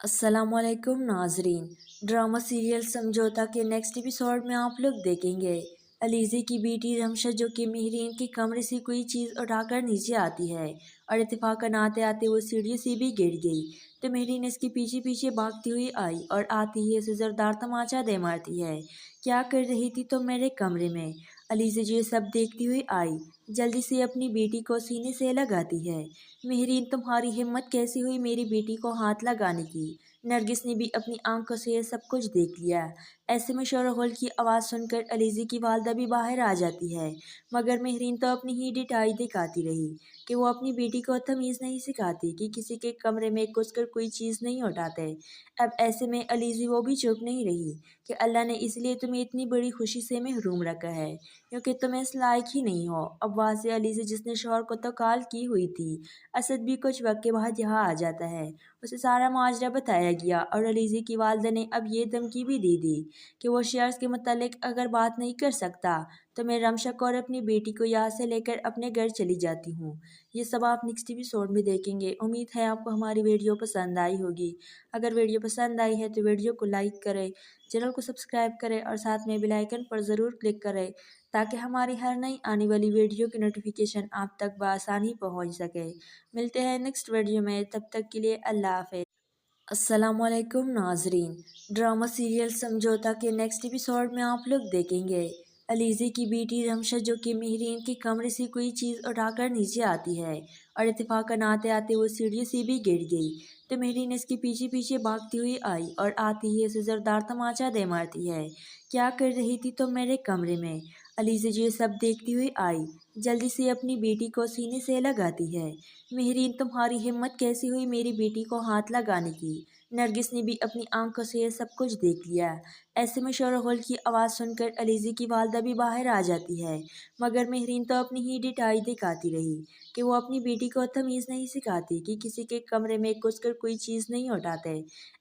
अस्सलाम वालेकुम नाजरीन। ड्रामा सीरियल समझौता के नेक्स्ट एपिसोड में आप लोग देखेंगे अलीज़े की बेटी रमशा जो कि मेहरीन के कमरे से कोई चीज़ उठाकर नीचे आती है और इत्तेफाकन आते आते वो सीढ़ी से भी गिर गई। तो मेहरीन इसके पीछे पीछे भागती हुई आई और आती ही इसे ज़ोरदार तमाचा दे मारती है। क्या कर रही थी तो मेरे कमरे में। अलीज़ा जो ये सब देखती हुई आई, जल्दी से अपनी बेटी को सीने से लगाती है। मेहरीन तुम्हारी हिम्मत कैसी हुई मेरी बेटी को हाथ लगाने की। नरगिस ने भी अपनी आंखों से ये सब कुछ देख लिया। ऐसे में शोरगुल की आवाज़ सुनकर अलीज़ा की वालदा भी बाहर आ जाती है, मगर मेहरीन तो अपनी ही डिटाई दिखाती रही कि वो अपनी बेटी को तमीज़ नहीं सिखाती कि किसी के कमरे में घुसकर कोई चीज़ नहीं उठाते। अब ऐसे में अलीज़ा वो भी चुप नहीं रही कि अल्लाह ने इसलिए तुम्हें इतनी बड़ी खुशी से महरूम रखा है क्योंकि तुम इस लायक ही नहीं हो। अब वहाँ से अलीज़ा जिसने शौहर को तो कॉल की हुई थी, असद भी कुछ वक्त के बाद यहाँ आ जाता है। उसे सारा माजरा बताया गया और अलीज़ा की वालदा ने अब ये धमकी भी दे दी कि वो शेयर्स के मुतालिक अगर बात नहीं कर सकता तो मैं रमशा को और अपनी बेटी को यहाँ से लेकर अपने घर चली जाती हूँ। ये सब आप नेक्स्ट एपिसोड में देखेंगे। उम्मीद है आपको हमारी वीडियो पसंद आई होगी। अगर वीडियो पसंद आई है तो वीडियो को लाइक करें, चैनल को सब्सक्राइब करें और साथ में बेल आइकन पर ज़रूर क्लिक करें ताकि हमारी हर नई आने वाली वीडियो की नोटिफिकेशन आप तक बआसानी पहुँच सके। मिलते हैं नेक्स्ट वीडियो में, तब तक के लिए अल्लाह हाफ़िज़। अस्सलामुअलैकुम नाजरीन। ड्रामा सीरियल समझौता के नेक्स्ट एपिसोड में आप लोग देखेंगे अलीज़े की बेटी रमशा जो कि मेहरीन के कमरे से कोई चीज़ उठाकर नीचे आती है और इत्तेफाकन आते आते वो सीढ़ी से भी गिर गई। तो मेहरीन इसके पीछे पीछे भागती हुई आई और आती ही इसे ज़ोरदार तमाचा दे मारती है। क्या कर रही थी तो मेरे कमरे में। अलीज़ा जो ये सब देखती हुई आई, जल्दी से अपनी बेटी को सीने से लगाती है। मेहरीन तुम्हारी हिम्मत कैसी हुई मेरी बेटी को हाथ लगाने की। नरगिस ने भी अपनी आंखों से ये सब कुछ देख लिया। ऐसे में शोरगुल की आवाज़ सुनकर अलीज़ा की वालदा भी बाहर आ जाती है, मगर मेहरीन तो अपनी ही डिटाई दिखाती रही कि वो अपनी बेटी को तमीज़ नहीं सिखाती कि किसी के कमरे में घुसकर कोई चीज़ नहीं उठाते।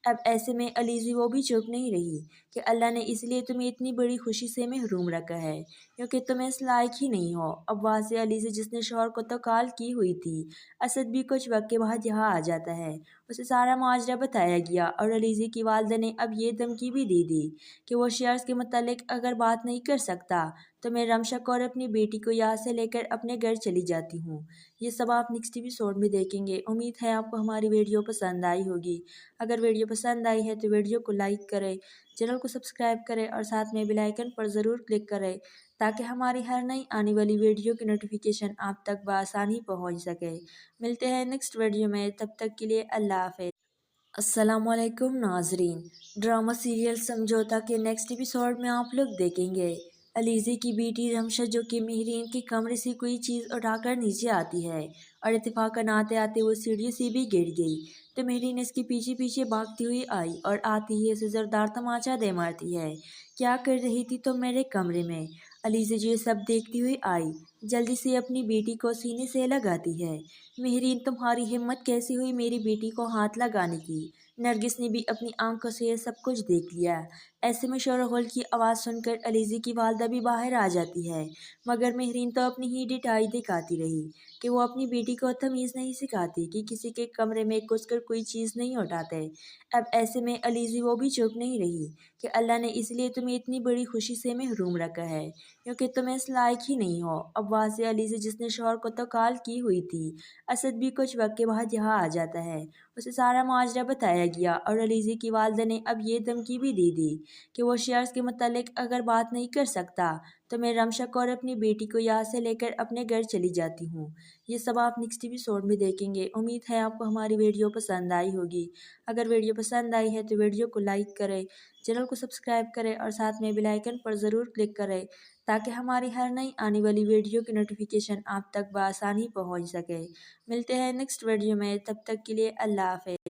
अब ऐसे में अलीज़ा वो भी चुप नहीं रही कि अल्लाह ने इसलिए तुम्हें इतनी बड़ी खुशी से महरूम रखा है क्योंकि तुम इस लायक ही नहीं हो। अब वहाँ से अलीज़ा जिसने शौहर को तो कॉल की हुई थी, असद भी कुछ वक्त के बाद यहाँ आ जाता है। उसे सारा माजरा बताया गया और अलीज़ा की वालदा ने अब ये धमकी भी दे दी कि वो शेयर्स के मुतालिक अगर बात नहीं कर सकता तो मैं रमशा को और अपनी बेटी को यहाँ से लेकर अपने घर चली जाती हूँ। ये सब आप नेक्स्ट एपिसोड में देखेंगे। उम्मीद है आपको हमारी वीडियो पसंद आई होगी। अगर वीडियो पसंद आई है तो वीडियो को लाइक करें, चैनल को सब्सक्राइब करें और साथ में बेल आइकन पर ज़रूर क्लिक करें ताकि हमारी हर नई आने वाली वीडियो की नोटिफिकेशन आप तक बआसानी पहुँच सके। मिलते हैं नेक्स्ट वीडियो में, तब तक के लिए अल्लाह हाफ़िज़। अस्सलामुअलैकुम नाजरीन। ड्रामा सीरियल समझौता के नेक्स्ट एपिसोड में आप लोग देखेंगे अलीज़े की बेटी रमशा जो कि मेहरीन के कमरे से कोई चीज़ उठाकर नीचे आती है और इत्तेफाकन आते आते वो सीढ़ी से भी गिर गई। तो मेहरीन इसके पीछे पीछे भागती हुई आई और आती ही इसे ज़ोरदार तमाचा दे मारती है। क्या कर रही थी तो मेरे कमरे में। अलीज़ा जो ये सब देखती हुई आई, जल्दी से अपनी बेटी को सीने से लगाती है। मेहरीन तुम्हारी हिम्मत कैसी हुई मेरी बेटी को हाथ लगाने की। नरगिस ने भी अपनी आंखों से ये सब कुछ देख लिया। ऐसे में शोरगुल की आवाज़ सुनकर अलीज़ा की वालदा भी बाहर आ जाती है, मगर मेहरीन तो अपनी ही डिटाई दिखाती रही कि वो अपनी बेटी को तमीज़ नहीं सिखाती कि किसी के कमरे में घुसकर कोई चीज़ नहीं उठाते। अब ऐसे में अलीज़ा वो भी चुप नहीं रही कि अल्लाह ने इसलिए तुम्हें इतनी बड़ी खुशी से महरूम रखा है क्योंकि तुम इस लायक ही नहीं हो। अब वहाँ से अलीज़ा जिसने शौहर को तो कॉल की हुई थी, असद भी कुछ वक्त के बाद यहाँ आ जाता है। उसे सारा माजरा बताया गया और अलीज़ा की वालदा ने अब ये धमकी भी दे दी कि वो शेयर्स के मुतालिक अगर बात नहीं कर सकता तो मैं रमशा को और अपनी बेटी को यहाँ से लेकर अपने घर चली जाती हूँ। ये सब आप नेक्स्ट एपिसोड में देखेंगे। उम्मीद है आपको हमारी वीडियो पसंद आई होगी। अगर वीडियो पसंद आई है तो वीडियो को लाइक करें, चैनल को सब्सक्राइब करें और साथ में बेल आइकन पर ज़रूर क्लिक करें ताकि हमारी हर नई आने वाली वीडियो की नोटिफिकेशन आप तक बआसानी पहुँच सके। मिलते हैं नेक्स्ट वीडियो में, तब तक के लिए अल्लाह हाफ़िज़।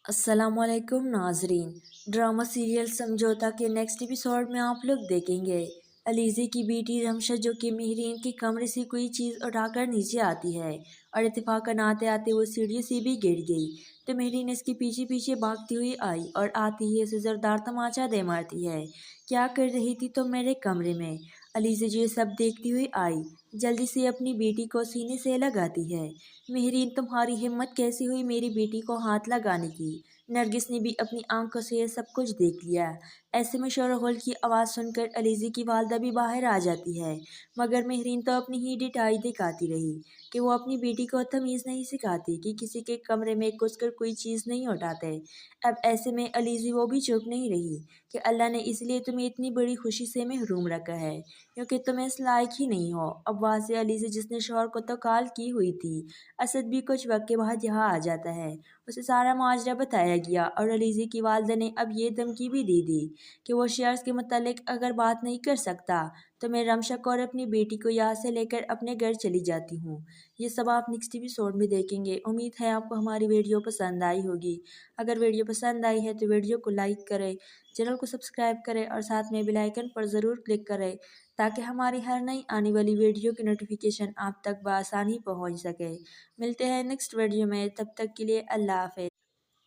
अस्सलामुअलैकुम नाजरीन। ड्रामा सीरियल समझौता के नेक्स्ट एपिसोड में आप लोग देखेंगे अलीज़े की बेटी रमशा जो कि मेहरीन के कमरे से कोई चीज़ उठाकर नीचे आती है और इत्तेफाकन आते आते वो सीढ़ी से भी गिर गई। तो मेहरीन इसके पीछे पीछे भागती हुई आई और आती ही इसे ज़ोरदार तमाचा दे मारती है। क्या कर रही थी तो मेरे कमरे में। अलीज़ा जो ये सब देखती हुई आई, जल्दी से अपनी बेटी को सीने से लगाती है। मेहरीन तुम्हारी हिम्मत कैसी हुई मेरी बेटी को हाथ लगाने की। نرگس نے بھی اپنی آنکھوں سے یہ سب کچھ دیکھ لیا۔ ایسے میں شور و غل کی آواز سن کر علیزی کی والدہ بھی باہر آ جاتی ہے، مگر مہرین تو اپنی ہی ڈٹائی دکھاتی رہی کہ وہ اپنی بیٹی کو تمیز نہیں سکھاتی کہ کسی کے کمرے میں گھس کر کوئی چیز نہیں اٹھاتے۔ اب ایسے میں علیزی وہ بھی چپ نہیں رہی کہ اللہ نے اس لیے تمہیں اتنی بڑی خوشی سے محروم رکھا ہے کیونکہ تم اس لائق ہی نہیں ہو۔ اب وہاں سے علیزی جس نے شوہر کو تو کال کی ہوئی تھی، اسد بھی کچھ وقت کے بعد یہاں آ جاتا ہے۔ اسے سارا ماجرا بتایا گیا اور علیزی کی والدہ نے اب یہ دھمکی بھی دی دی کہ وہ شیئرز کے متعلق اگر بات نہیں کر سکتا تو میں رمشق اور اپنی بیٹی کو یہاں سے لے کر اپنے گھر چلی جاتی ہوں۔ یہ سب آپ نیکسٹ ایپیسوڈ میں دیکھیں گے۔ امید ہے آپ کو ہماری ویڈیو پسند آئی ہوگی۔ اگر ویڈیو پسند آئی ہے تو ویڈیو کو لائک کریں، چینل کو سبسکرائب کریں اور ساتھ میں بیل آئیکن پر ضرور کلک کریں تاکہ ہماری ہر نئی آنے والی ویڈیو کی نوٹیفیکیشن آپ تک بآسانی پہنچ سکے۔ ملتے ہیں نیکسٹ ویڈیو میں، تب تک کے لیے اللہ حافظ۔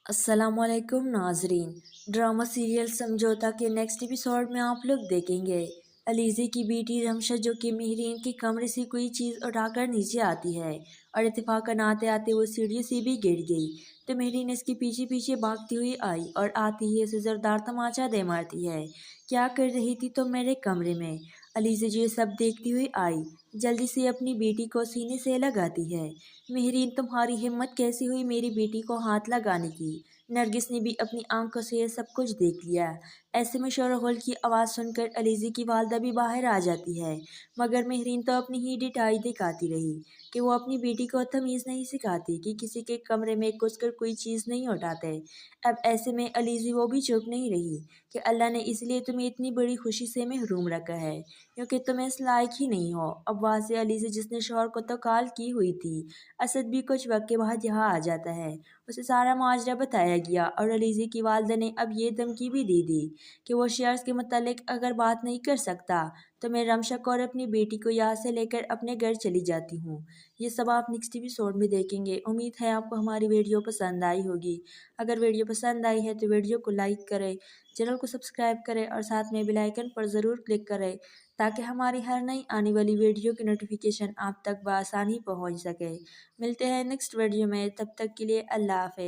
السلام علیکم ناظرین، ڈرامہ سیریل سمجھوتا کے نیکسٹ ایپیسوڈ میں آپ لوگ دیکھیں گے علیزی کی بیٹی رمشا جو کہ مہرین کے کمرے سے کوئی چیز اٹھا کر نیچے آتی ہے اور اتفاقاً آتے آتے وہ سیڑھیوں سے بھی گر گئی تو مہرین اس کے پیچھے پیچھے بھاگتی ہوئی آئی اور آتی ہی اسے زوردار تماچا دے مارتی ہے۔ کیا کر رہی تھی تم میرے کمرے میں؟ علیزی جو یہ سب دیکھتی ہوئی آئی، جلدی سے اپنی بیٹی کو سینے سے لگاتی ہے۔ مہرین تمہاری ہمت کیسی ہوئی میری بیٹی کو ہاتھ لگانے کی؟ نرگس نے بھی اپنی آنکھوں سے یہ سب کچھ دیکھ لیا۔ ایسے میں شور و غل کی آواز سن کر علیزی کی والدہ بھی باہر آ جاتی ہے، مگر مہرین تو اپنی ہی ڈٹائی دکھاتی رہی کہ وہ اپنی بیٹی کو تمیز نہیں سکھاتی کہ کسی کے کمرے میں گھس کر کوئی چیز نہیں اٹھاتے۔ اب ایسے میں علیزی وہ بھی چپ نہیں رہی کہ اللہ نے اس لیے تمہیں اتنی بڑی خوشی سے محروم رکھا ہے کیونکہ تم اس لائق ہی نہیں ہو۔ اب وہاں سے علیزی جس نے شوہر کو تو کال کی ہوئی تھی، اسد بھی کچھ وقت کے بعد یہاں آ جاتا ہے۔ اسے سارا ماجرا بتایا گیا اور علیزی کی والدہ نے اب یہ دھمکی بھی دی دی کہ وہ شیئرز کے متعلق اگر بات نہیں کر سکتا تو میں رمشق اور اپنی بیٹی کو یہاں سے لے کر اپنے گھر چلی جاتی ہوں۔ یہ سب آپ نیکسٹ ایپیسوڈ میں دیکھیں گے۔ امید ہے آپ کو ہماری ویڈیو پسند آئی ہوگی۔ اگر ویڈیو پسند آئی ہے تو ویڈیو کو لائک کریں، چینل کو سبسکرائب کریں اور ساتھ میں بیل آئیکن پر ضرور کلک کریں تاکہ ہماری ہر نئی آنے والی ویڈیو کی نوٹیفیکیشن آپ تک بآسانی پہنچ سکے۔ ملتے ہیں نیکسٹ ویڈیو میں، تب تک کے لیے اللہ حافظ۔